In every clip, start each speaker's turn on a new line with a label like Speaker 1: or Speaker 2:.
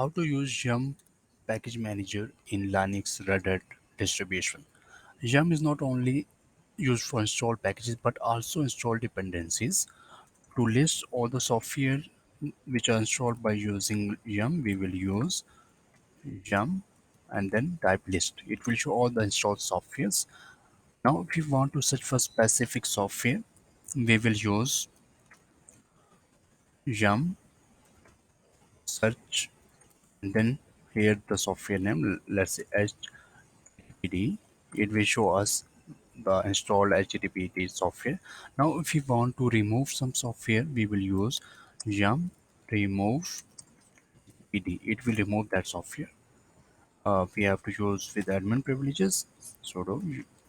Speaker 1: How to use Yum package manager in Linux Red Hat distribution. Yum is not only used for install packages but also install dependencies. To list all the software which are installed by using Yum, we will use Yum and then type list. It will show all the installed softwares. Now if we want to search for specific software, we will use Yum search and then here the software name, let's say HTTPD. It will show us the installed HTTPD software. Now if we want to remove some software, we will use yum remove PD. It will remove that software. We have to use with admin privileges sudo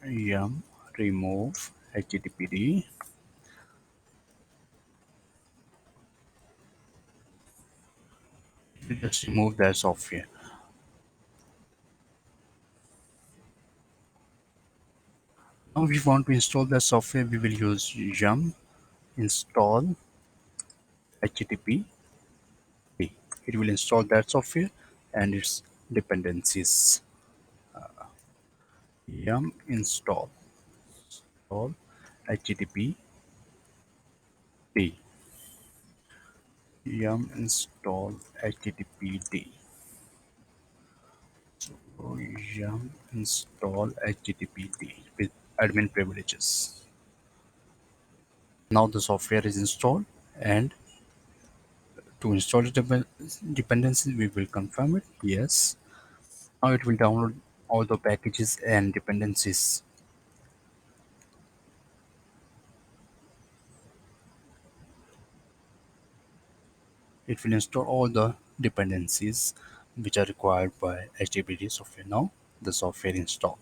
Speaker 1: yum remove HTTPD. We just remove that software. Now if we want to install that software, we will use yum install HTTP. It will install that software and its dependencies. Yum install HTTP D. Yum install HTTP D. So yum install HTTP D with admin privileges. Now the software is installed, and to install the dependencies we will confirm it. Yes. Now it will download all the packages and dependencies. It will install all the dependencies which are required by HTTP software. Now the software installed.